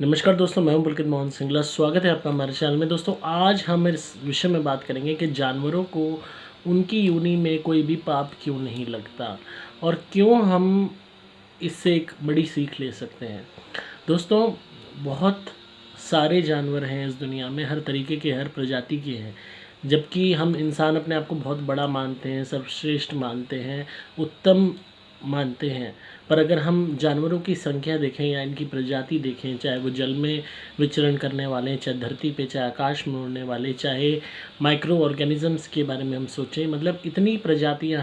नमस्कार दोस्तों, मैं हूं पुलकित मोहन सिंगला। स्वागत है आपका हमारे चैनल में। दोस्तों, आज हम इस विषय में बात करेंगे कि जानवरों को उनकी योनि में कोई भी पाप क्यों नहीं लगता और क्यों हम इससे एक बड़ी सीख ले सकते हैं। दोस्तों, बहुत सारे जानवर हैं इस दुनिया में, हर तरीके के, हर प्रजाति के हैं। जबकि हम इंसान अपने आप को बहुत बड़ा मानते हैं, सर्वश्रेष्ठ मानते हैं, उत्तम मानते हैं। पर अगर हम जानवरों की संख्या देखें या इनकी प्रजाति देखें, चाहे वो जल में विचरण करने वाले, चाहे धरती पे, चाहे आकाश में उड़ने वाले, चाहे माइक्रो ऑर्गेनिजम्स के बारे में हम सोचें, मतलब इतनी प्रजातियां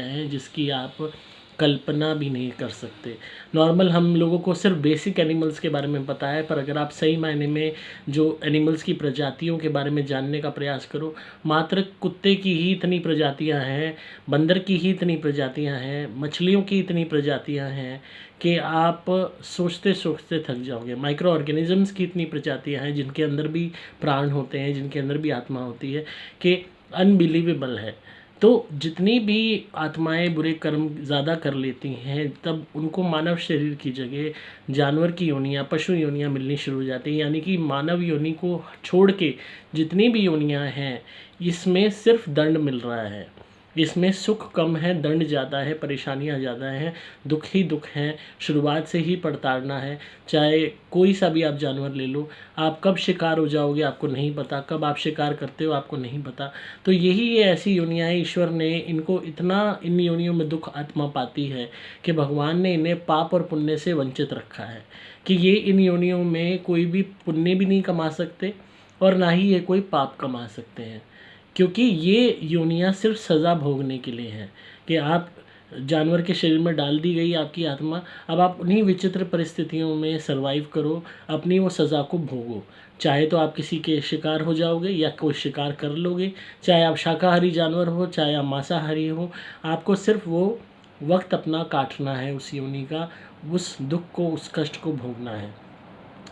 हैं जिसकी आप कल्पना भी नहीं कर सकते। नॉर्मल हम लोगों को सिर्फ बेसिक एनिमल्स के बारे में पता है, पर अगर आप सही मायने में जो एनिमल्स की प्रजातियों के बारे में जानने का प्रयास करो, मात्र कुत्ते की ही इतनी प्रजातियां हैं, बंदर की ही इतनी प्रजातियां हैं, मछलियों की इतनी प्रजातियां हैं कि आप सोचते सोचते थक जाओगे। माइक्रो ऑर्गेनिजम्स की इतनी प्रजातियां हैं जिनके अंदर भी प्राण होते हैं, जिनके अंदर भी आत्मा होती है, कि अनबिलीवेबल है। तो जितनी भी आत्माएं बुरे कर्म ज़्यादा कर लेती हैं, तब उनको मानव शरीर की जगह जानवर की योनियाँ, पशु योनियाँ मिलनी शुरू हो जाती हैं। यानी कि मानव योनि को छोड़ के जितनी भी योनियाँ हैं, इसमें सिर्फ दंड मिल रहा है। इसमें सुख कम है, दंड ज़्यादा है, परेशानियाँ ज़्यादा हैं, दुख ही दुख हैं, शुरुआत से ही प्रताड़ना है। चाहे कोई सा भी आप जानवर ले लो, आप कब शिकार हो जाओगे आपको नहीं पता, कब आप शिकार करते हो आपको नहीं पता। तो यही ये ऐसी योनियाँ हैं, ईश्वर ने इनको इतना, इन योनियों में दुख आत्मा पाती है कि भगवान ने इन्हें पाप और पुण्य से वंचित रखा है, कि ये इन योनियों में कोई भी पुण्य भी नहीं कमा सकते और ना ही ये कोई पाप कमा सकते हैं। क्योंकि ये योनियाँ सिर्फ सज़ा भोगने के लिए हैं कि आप जानवर के शरीर में डाल दी गई आपकी आत्मा, अब आप उन्हीं विचित्र परिस्थितियों में सरवाइव करो, अपनी वो सज़ा को भोगो। चाहे तो आप किसी के शिकार हो जाओगे या कोई शिकार कर लोगे, चाहे आप शाकाहारी जानवर हो, चाहे आप मांसाहारी हो, आपको सिर्फ वो वक्त अपना काटना है, उस योनि का, उस दुख को, उस कष्ट को भोगना है।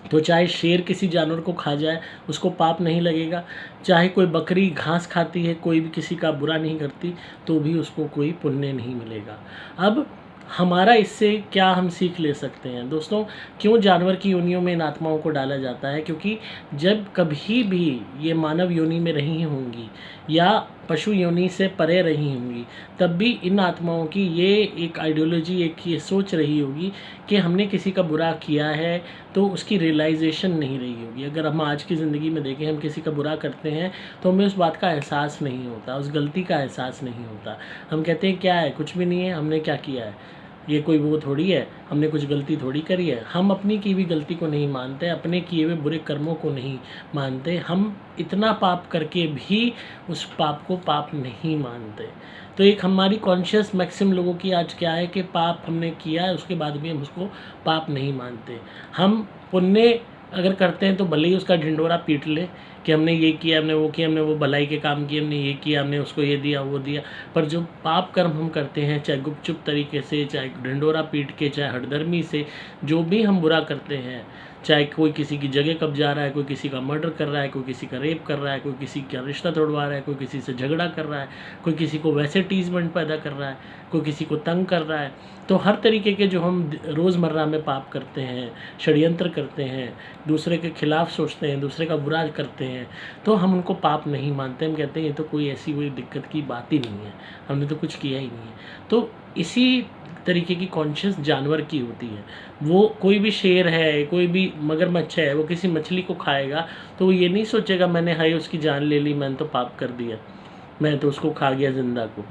तो चाहे शेर किसी जानवर को खा जाए, उसको पाप नहीं लगेगा। चाहे कोई बकरी घास खाती है, कोई भी किसी का बुरा नहीं करती, तो भी उसको कोई पुण्य नहीं मिलेगा। अब हमारा इससे क्या हम सीख ले सकते हैं दोस्तों? क्यों जानवर की योनियों में इन आत्माओं को डाला जाता है? क्योंकि जब कभी भी ये मानव योनि में रही होंगी या पशु योनि से परे रही होंगी, तब भी इन आत्माओं की ये एक आइडियोलॉजी, एक ये सोच रही होगी कि हमने किसी का बुरा किया है, तो उसकी रियलाइजेशन नहीं रही होगी। अगर हम आज की ज़िंदगी में देखें, हम किसी का बुरा करते हैं तो हमें उस बात का एहसास नहीं होता, उस गलती का एहसास नहीं होता। हम कहते हैं क्या है, कुछ भी नहीं है, हमने क्या किया है, ये कोई वो थोड़ी है, हमने कुछ गलती थोड़ी करी है। हम अपनी की भी गलती को नहीं मानते, अपने किए हुए बुरे कर्मों को नहीं मानते। हम इतना पाप करके भी उस पाप को पाप नहीं मानते। तो एक हमारी कॉन्शियस मैक्सिम लोगों की आज क्या है कि पाप हमने किया है, उसके बाद भी हम उसको पाप नहीं मानते। हम पुण्य अगर करते हैं तो भले ही उसका ढिंढोरा पीट ले कि हमने ये किया, हमने वो किया, हमने वो भलाई के काम किए, हमने ये किया, हमने उसको ये दिया, वो दिया। पर जो पाप कर्म हम करते हैं, चाहे गुपचुप तरीके से, चाहे ढिंढोरा पीट के, चाहे हठधर्मी से, जो भी हम बुरा करते हैं, चाहे कोई किसी की जगह कब्जा रहा है, कोई किसी का मर्डर कर रहा है, कोई किसी का रेप कर रहा है, कोई किसी का रिश्ता तोड़वा रहा है, कोई किसी से झगड़ा कर रहा है, कोई किसी को वैसे टीजमेंट पैदा कर रहा है, कोई किसी को तंग कर रहा है, तो हर तरीके के जो हम रोज़मर्रा में पाप करते हैं, षड्यंत्र करते हैं, दूसरे के खिलाफ सोचते हैं, दूसरे का बुरा करते हैं, तो हम उनको पाप नहीं मानते। हम कहते हैं ये तो कोई ऐसी कोई दिक्कत की बात ही नहीं है, हमने तो कुछ किया ही नहीं है। तो इसी तरीके की कॉन्शियस जानवर की होती है। वो कोई भी शेर है, कोई भी मगरमच्छ है, वो किसी मछली को खाएगा तो वो ये नहीं सोचेगा मैंने हाय उसकी जान ले ली, मैंने तो पाप कर दिया, मैं तो उसको खा गया जिंदा को,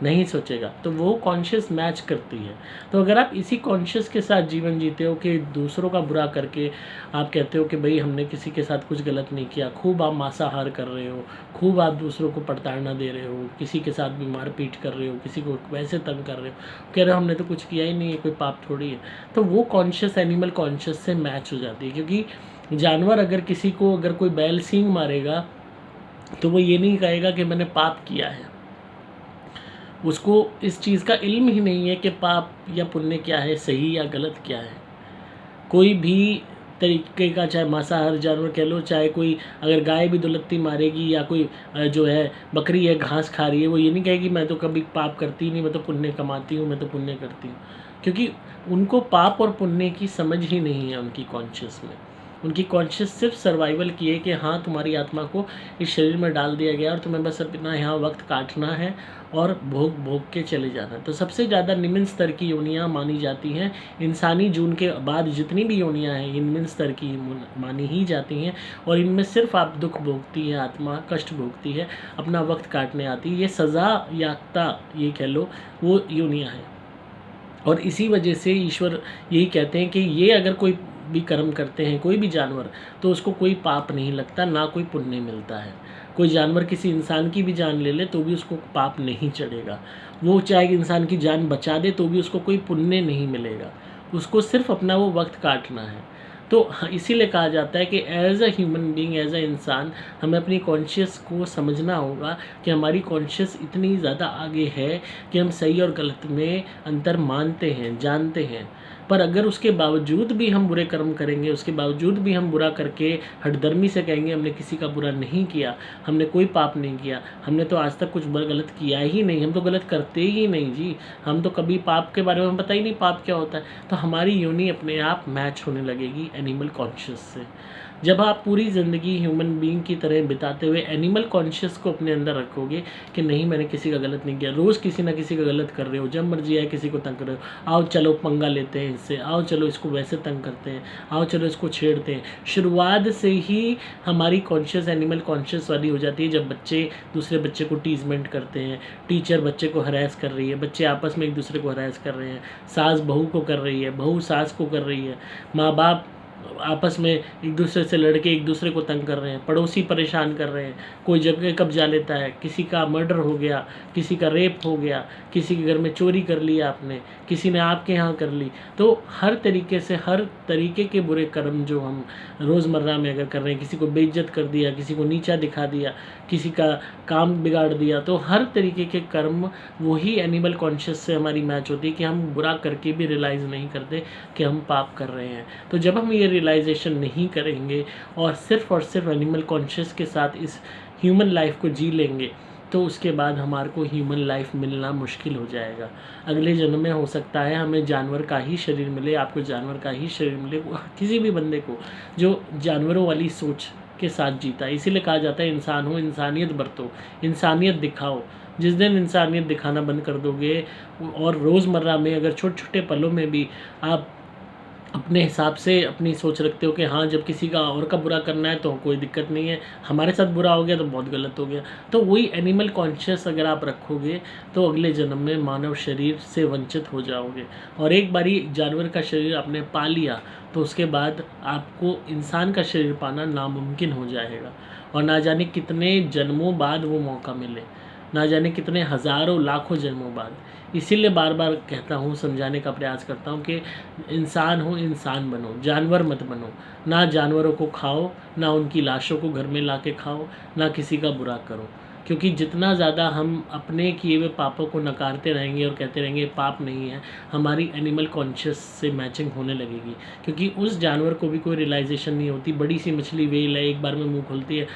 नहीं सोचेगा। तो वो कॉन्शियस मैच करती है। तो अगर आप इसी कॉन्शियस के साथ जीवन जीते हो कि दूसरों का बुरा करके आप कहते हो कि भाई हमने किसी के साथ कुछ गलत नहीं किया, खूब आप मांसाहार कर रहे हो, खूब आप दूसरों को प्रताड़ना दे रहे हो, किसी के साथ भी मारपीट कर रहे हो, किसी को वैसे तंग कर रहे हो, कह रहे हो हमने तो कुछ किया ही नहीं है, कोई पाप थोड़ी है, तो वो कॉन्शियस एनिमल कॉन्शियस से मैच हो जाती है। क्योंकि जानवर अगर किसी को, अगर कोई बैल सींग मारेगा तो वो ये नहीं कहेगा कि मैंने पाप किया है। उसको इस चीज़ का इल्म ही नहीं है कि पाप या पुण्य क्या है, सही या गलत क्या है। कोई भी तरीके का, चाहे मांसाहार जानवर कह लो, चाहे कोई अगर गाय भी दुलत्ती मारेगी या कोई जो है बकरी है घास खा रही है, वो ये नहीं कहेगी मैं तो कभी पाप करती ही नहीं, मैं तो पुण्य कमाती हूँ, मैं तो पुण्य करती हूँ। क्योंकि उनको पाप और पुण्य की समझ ही नहीं है उनकी कॉन्शियस में। उनकी कॉन्शियस सिर्फ सर्वाइवल की है कि हाँ, तुम्हारी आत्मा को इस शरीर में डाल दिया गया और तुम्हें बस अपना यहाँ वक्त काटना है और भोग भोग के चले जाना है। तो सबसे ज़्यादा निम्न स्तर की योनियाँ मानी जाती हैं। इंसानी जून के बाद जितनी भी योनियाँ हैं, ये निम्न स्तर की मानी ही जाती हैं और इनमें सिर्फ आप दुख भोगती है, आत्मा कष्ट भोगती है, अपना वक्त काटने आती है। ये सज़ा याक्ता ये कह लो, वो योनियाँ हैं। और इसी वजह से ईश्वर यही कहते हैं कि ये अगर कोई भी कर्म करते हैं कोई भी जानवर, तो उसको कोई पाप नहीं लगता, ना कोई पुण्य मिलता है। कोई जानवर किसी इंसान की भी जान ले ले तो भी उसको पाप नहीं चढ़ेगा। वो चाहे इंसान की जान बचा दे तो भी उसको कोई पुण्य नहीं मिलेगा। उसको सिर्फ अपना वो वक्त काटना है। तो इसीलिए कहा जाता है कि as a human being, as a इंसान, हमें अपनी कॉन्शियस को समझना होगा कि हमारी कॉन्शियस इतनी ज़्यादा आगे है कि हम सही और गलत में अंतर मानते हैं, जानते हैं। पर अगर उसके बावजूद भी हम बुरे कर्म करेंगे, उसके बावजूद भी हम बुरा करके हठधर्मी से कहेंगे हमने किसी का बुरा नहीं किया, हमने कोई पाप नहीं किया, हमने तो आज तक कुछ गलत किया ही नहीं, हम तो गलत करते ही नहीं जी, हम तो कभी पाप के बारे में पता ही नहीं पाप क्या होता है, तो हमारी योनि अपने आप मैच होने लगेगी एनिमल कॉन्शियस से। जब आप पूरी ज़िंदगी ह्यूमन बीइंग की तरह बिताते हुए एनिमल कॉन्शियस को अपने अंदर रखोगे कि नहीं, मैंने किसी का गलत नहीं किया, रोज़ किसी ना किसी का गलत कर रहे हो, जब मर्जी आए किसी को तंग कर रहे हो, आओ चलो पंगा लेते हैं इससे, आओ चलो इसको वैसे तंग करते हैं, आओ चलो इसको छेड़ते हैं। शुरुआत से ही हमारी कॉन्शियस एनिमल कॉन्शियस वाली हो जाती है। जब बच्चे दूसरे बच्चे को टीजमेंट करते हैं, टीचर बच्चे को हरास कर रही है, बच्चे आपस में एक दूसरे को हरास कर रहे हैं, सास बहू को कर रही है, बहू सास को कर रही है, माँ बाप आपस में एक दूसरे से लड़के एक दूसरे को तंग कर रहे हैं, पड़ोसी परेशान कर रहे हैं, कोई जगह कब्जा लेता है, किसी का मर्डर हो गया, किसी का रेप हो गया, किसी के घर में चोरी कर लिया आपने, किसी ने आपके यहाँ कर ली। तो हर तरीके से हर तरीके के बुरे कर्म जो हम रोज़मर्रा में अगर कर रहे हैं, किसी को बेइज्जत कर दिया, किसी को नीचा दिखा दिया, किसी का काम बिगाड़ दिया, तो हर तरीके के कर्म वही एनिमल कॉन्शियस से हमारी मैच होती है कि हम बुरा करके भी रियलाइज़ नहीं करते कि हम पाप कर रहे हैं। तो जब हम ये रियलाइजेशन नहीं करेंगे और सिर्फ एनिमल कॉन्शियस के साथ इस ह्यूमन लाइफ को जी लेंगे, तो उसके बाद हमारे को ह्यूमन लाइफ मिलना मुश्किल हो जाएगा। अगले जन्म में हो सकता है हमें जानवर का ही शरीर मिले, आपको जानवर का ही शरीर मिले, किसी भी बंदे को जो जानवरों वाली सोच के साथ जीता है। इसीलिए कहा जाता है इंसान हो, इंसानियत बरतो, इंसानियत दिखाओ। जिस दिन इंसानियत दिखाना बंद कर दोगे और रोज़मर्रा में अगर छोटे छोटे पलों में भी आप अपने हिसाब से अपनी सोच रखते हो कि हाँ, जब किसी का और का बुरा करना है तो कोई दिक्कत नहीं है, हमारे साथ बुरा हो गया तो बहुत गलत हो गया, तो वही एनिमल कॉन्शियस अगर आप रखोगे तो अगले जन्म में मानव शरीर से वंचित हो जाओगे। और एक बारी जानवर का शरीर आपने पा लिया तो उसके बाद आपको इंसान का शरीर पाना नामुमकिन हो जाएगा। और ना जाने कितने जन्मों बाद वो मौका मिले, ना जाने कितने हज़ारों लाखों जन्मों बाद। इसीलिए बार बार कहता हूँ, समझाने का प्रयास करता हूँ कि इंसान हो, इंसान बनो, जानवर मत बनो। ना जानवरों को खाओ, ना उनकी लाशों को घर में ला के खाओ, ना किसी का बुरा करो। क्योंकि जितना ज़्यादा हम अपने किए हुए पापों को नकारते रहेंगे और कहते रहेंगे पाप नहीं है, हमारी एनिमल कॉन्शियस से मैचिंग होने लगेगी। क्योंकि उस जानवर को भी कोई रियलाइजेशन नहीं होती। बड़ी सी मछली वेल है, एक बार में मुंह खोलती है,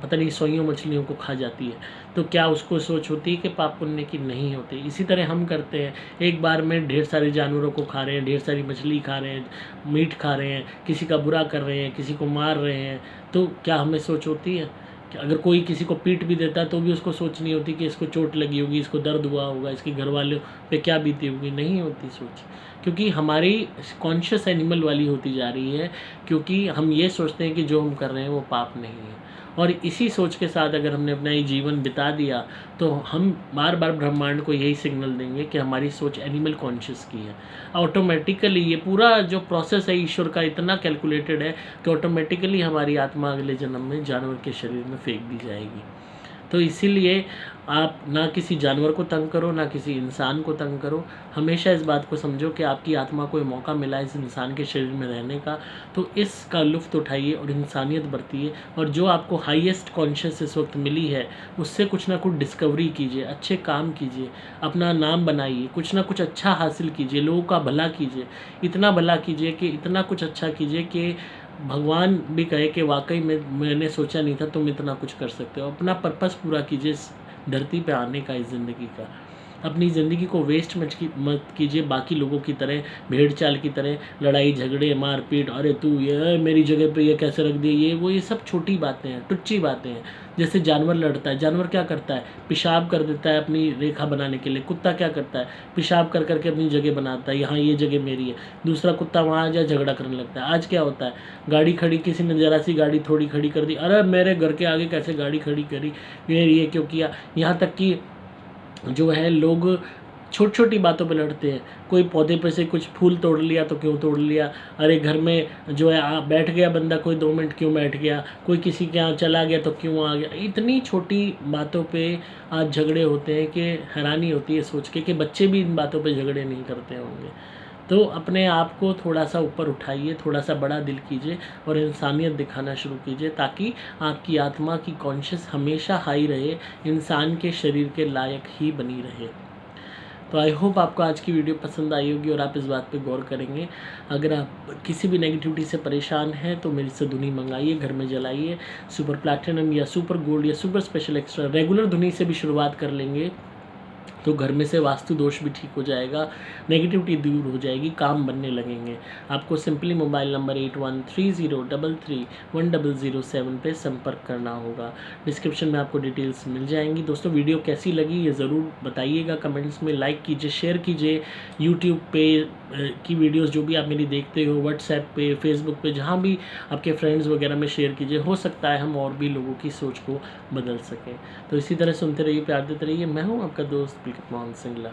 पता नहीं सौयों मछलियों को खा जाती है, तो क्या उसको सोच होती है कि पाप पुण्य की? नहीं होती। इसी तरह हम करते हैं, एक बार में ढेर सारे जानवरों को खा रहे हैं, ढेर सारी मछली खा रहे हैं, मीट खा रहे हैं, किसी का बुरा कर रहे हैं, किसी को मार रहे हैं, तो क्या हमें सोच होती है? कि अगर कोई किसी को पीट भी देता है तो भी उसको सोच नहीं होती कि इसको चोट लगी होगी, इसको दर्द हुआ होगा, इसके घर वालों पे क्या बीती होगी? नहीं होती सोच। क्योंकि हमारी कॉन्शियस एनिमल वाली होती जा रही है, क्योंकि हम ये सोचते हैं कि जो हम कर रहे हैं वो पाप नहीं है। और इसी सोच के साथ अगर हमने अपना ये जीवन बिता दिया तो हम बार बार ब्रह्मांड को यही सिग्नल देंगे कि हमारी सोच एनिमल कॉन्शियस की है। ऑटोमेटिकली ये पूरा जो प्रोसेस है ईश्वर का इतना कैलकुलेटेड है कि ऑटोमेटिकली हमारी आत्मा अगले जन्म में जानवर के शरीर में फेंक दी जाएगी। तो इसीलिए आप ना किसी जानवर को तंग करो, ना किसी इंसान को तंग करो। हमेशा इस बात को समझो कि आपकी आत्मा को मौका मिला इस इंसान के शरीर में रहने का, तो इसका लुत्फ़ उठाइए और इंसानियत बरतिए। और जो आपको हाईएस्ट कॉन्शियस इस वक्त मिली है उससे कुछ ना कुछ डिस्कवरी कीजिए, अच्छे काम कीजिए, अपना नाम बनाइए, कुछ ना कुछ अच्छा हासिल कीजिए, लोगों का भला कीजिए, इतना भला कीजिए कि इतना कुछ अच्छा कीजिए कि भगवान भी कहे कि वाकई में मैंने सोचा नहीं था तुम इतना कुछ कर सकते हो। अपना पर्पस पूरा कीजिए इस धरती पे आने का, इस ज़िंदगी का। अपनी ज़िंदगी को वेस्ट मत कीजिए बाकी लोगों की तरह, भेड़ चाल की तरह लड़ाई झगड़े मारपीट, अरे तू ये मेरी जगह पे ये कैसे रख दिया, ये वो, ये सब छोटी बातें हैं, टुच्ची बातें हैं। जैसे जानवर लड़ता है, जानवर क्या करता है, पेशाब कर देता है अपनी रेखा बनाने के लिए। कुत्ता क्या करता है, पेशाब कर करके अपनी जगह बनाता है, यहाँ ये जगह मेरी है। दूसरा कुत्ता वहाँ आ जाए झगड़ा करने लगता है। आज क्या होता है, गाड़ी खड़ी, किसी ने ज़रा सी गाड़ी थोड़ी खड़ी कर दी, अरे मेरे घर के आगे कैसे गाड़ी खड़ी करी, ये क्यों किया। यहाँ तक कि जो है लोग छोटी छोटी बातों पे लड़ते हैं। कोई पौधे पे से कुछ फूल तोड़ लिया तो क्यों तोड़ लिया, अरे घर में जो है बैठ गया बंदा कोई 2 मिनट क्यों बैठ गया, कोई किसी के यहाँ चला गया तो क्यों आ गया। इतनी छोटी बातों पे आज झगड़े होते हैं कि हैरानी होती है सोच के कि बच्चे भी इन बातों पे झगड़े नहीं करते होंगे। तो अपने आप को थोड़ा सा ऊपर उठाइए, थोड़ा सा बड़ा दिल कीजिए और इंसानियत दिखाना शुरू कीजिए, ताकि आपकी आत्मा की कॉन्शियस हमेशा हाई रहे, इंसान के शरीर के लायक ही बनी रहे। तो आई होप आपको आज की वीडियो पसंद आई होगी और आप इस बात पे गौर करेंगे। अगर आप किसी भी नेगेटिविटी से परेशान हैं तो मेरी से धुनी मंगाइए, घर में जलाइए। सुपर प्लैटिनम या सुपर गोल्ड या सुपर स्पेशल एक्स्ट्रा रेगुलर धुनी से भी शुरुआत कर लेंगे तो घर में से वास्तु दोष भी ठीक हो जाएगा, नेगेटिविटी दूर हो जाएगी, काम बनने लगेंगे। आपको सिंपली मोबाइल नंबर 8130331007 पे संपर्क करना होगा। डिस्क्रिप्शन में आपको डिटेल्स मिल जाएंगी। दोस्तों वीडियो कैसी लगी ये ज़रूर बताइएगा कमेंट्स में, लाइक कीजिए, शेयर कीजिए। यूट्यूब पे की वीडियोस जो भी आप मेरी देखते हो, व्हाट्सएप पे, फेसबुक पे, जहाँ भी आपके फ्रेंड्स वगैरह में शेयर कीजिए। हो सकता है हम और भी लोगों की सोच को बदल सकें। तो इसी तरह सुनते रहिए, प्यार देते रहिए। मैं हूँ आपका दोस्त पुलकित मोहन सिंगला।